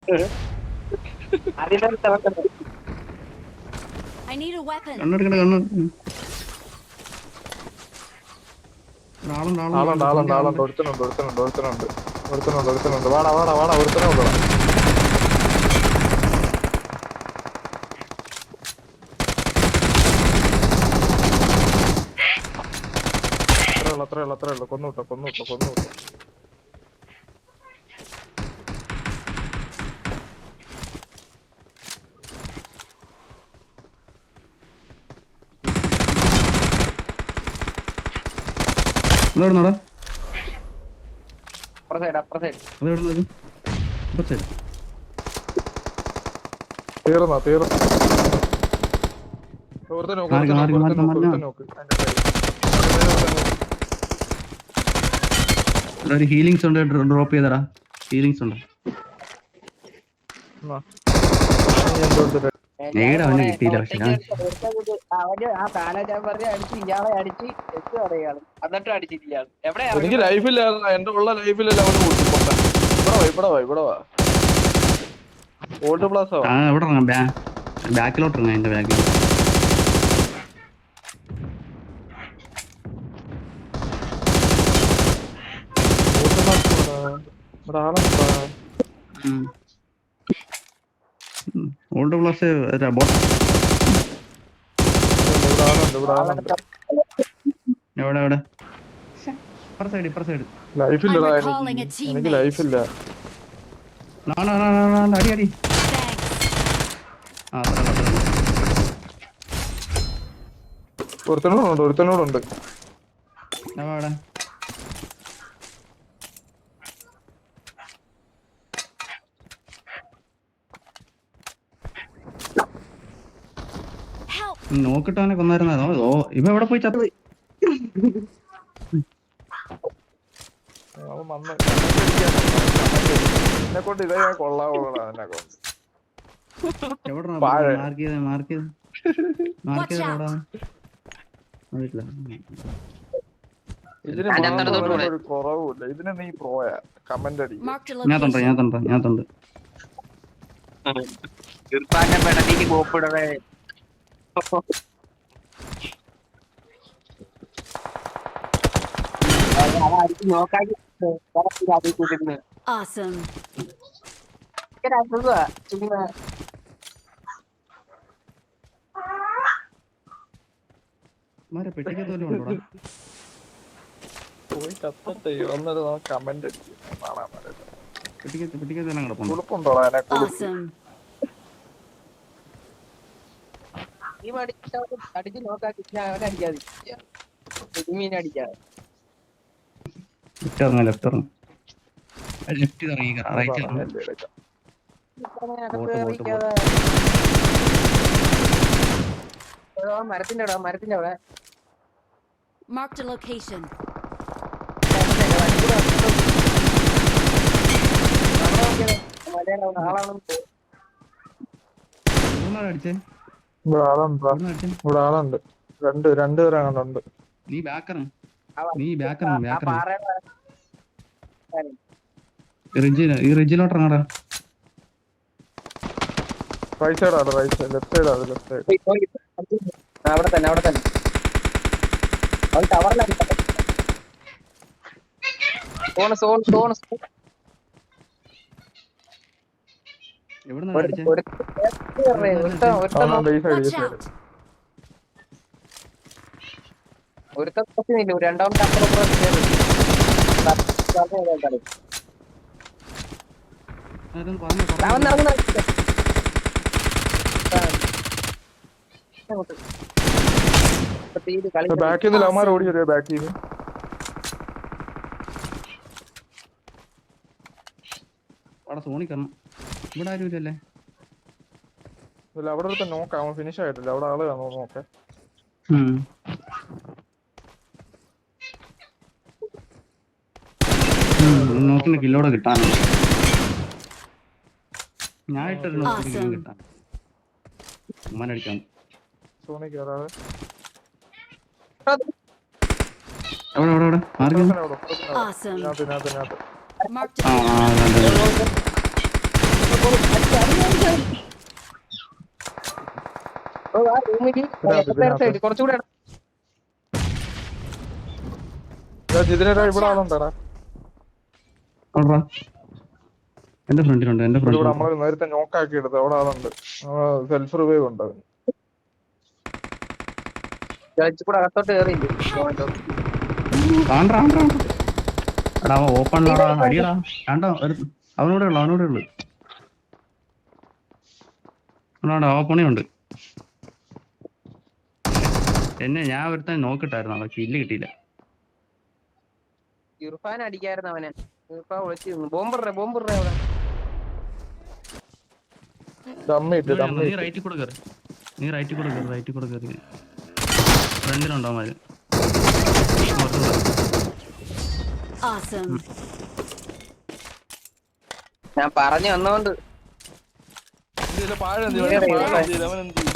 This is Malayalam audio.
I need a weapon. കണ്ണെടുക്കണ്ട കണ്ണ്. ആളുണ്ട്. ഒരുത്തനുണ്ട്. വാടാ ഒരുത്തനുണ്ട്. അത്രേ ഉള്ളു. കൊന്നു വിട്ടോ. എവിടെന്നാടാ? തീർന്നോ? നോക്ക്. ഒരു ഹീലിങ്സ് ഉണ്ട്, ഡ്രോപ്പ് ചെയ്തടാ. ഹീലിങ്സ് ഉണ്ട്. നേടാ അവനെ കിട്ടിയില്ല. പക്ഷെ എനിക്ക് ലൈഫില്ലായിരുന്നു. എന്റെ ഉള്ള ലൈഫിലല്ല അവന് ഇവിടെ വാ. ഓൾഡ് പ്ലാസോ എവിടെ ഇറങ്ങാം? ബാക്കിലോട്ട് ഇറങ്ങാം. എന്റെ ബാക്കിൽ ഓൾഡ് പ്ലസ് എവിടെ? ഇപ്പുറ സൈഡ്. ലൈഫില്ലടാ എനിക്ക് ലൈഫില്ല. അടി. ഒരുത്തനോടുണ്ട്. അവിടെ നോക്കിട്ടവനെ കൊന്നായിരുന്നോ? ഇവ എവിടെ പോയി ചത്തുപോയി? എന്നെക്കൊണ്ട് ഇതേ കൊള്ളാവുള്ളടാ. മാർക്ക് ഒരു കുറവുമില്ല. ഇതിന് നീ പ്രോയാ. കമന്റ് അടി. ഞാൻ തൊണ്ട് Awesome. പെട്ടിക്കത്തോലും ഉണ്ടോടാ? പോയി ചത്തട്ടെ. ഒന്നൊരു കമന്റ് പെട്ടിക്കത്തോലും കിടപ്പുണ്ടോ? കുളിപ്പുണ്ടോടാ എന്നെ? Awesome. അടിച്ച് നോക്കാതെ അവനടിക്കാതെ മീനടിക്കാതെ ലെഫ്റ്റ് ഇറങ്ങി റൈറ്റ് മരത്തിന്റെ അവിടെ Marked a location. അടിച്ചേ. ഇവിടെ ആളുണ്ട്. രണ്ടുപേരാണുണ്ട്. നീ ബാക്കറാണ്. ഈ റിജിലോട്ട് ഇറങ്ങാടാ. റൈറ്റ് സൈഡാണ്. Left side. അവിടെ തന്നെ ടവറിലാണ്. എവിടുന്നാ അടിച്ചേ? രണ്ടാമത്തെ ബാക്കിൽ നിന്ന് ലവന്മാർ ഓടി വരിക. ബാക്കിൽ നിന്ന് അവിടെ സോണിക്കണം. ഇവിടെ ആരും ഇല്ലല്ലേ? അവിടെ അടുത്ത് നോക്കാം. ഫിനിഷ് ആയിട്ടില്ല. അവിടെ ആള് കാണോ നോക്കെ. നോക്കുന്ന കില്ലോടെ കിട്ടാനുണ്ട്. ഞാൻ ഇട്ടൊരു കിട്ടാൻ ഉമ്മനടിക്കാൻ. സോണി കേറാതെ എവിടെ Awesome. ഇതിനകത്ത് Marked a ഓ ആ റൂമിൽ സൈഡ് കുറച്ചുകൂടെ ഇതിനൊരു ഇവിടെ ആളുണ്ടടാ. ആടാ. എന്റെ ഫ്രണ്ടിലുണ്ട് എന്റെ ഇവിടെ ഫ്രണ്ട്. നമ്മള് നേരത്തെ നോക്കാക്കി എടുത്ത് അവിടെ ആളുണ്ട്. സെൽഫ് റിവൈവ് ഉണ്ട് അവന്. കൂടെ അകത്തോട്ട് കയറിയില്ലേ എടാ അവൻ ഓപ്പണിലാടാ അടിയടാ. വേണ്ട അവനോടെ ഉള്ളു. അവനോടെ ഓപ്പണിയുണ്ട്. എന്നെ ഞാൻ ഒരുത്തന്നെ നോക്കിട്ടായിരുന്നു, അവൻ കില്ല് കിട്ടിയില്ല. ഇർഫാൻ അടിക്കായിരുന്നു അവനെ. ഇർഫാൻ വിളിച്ചിരുന്നു. ബോംബറേ അവിടെ നീ റൈറ്റിൽ കൂടെ കയറി. ഫ്രണ്ടിലുണ്ടോ അവന്മാര്? Awesome. ഞാൻ പറഞ്ഞു വന്നോണ്ട് ഇതില് പാഴ എന്ത് ചെയ്യും?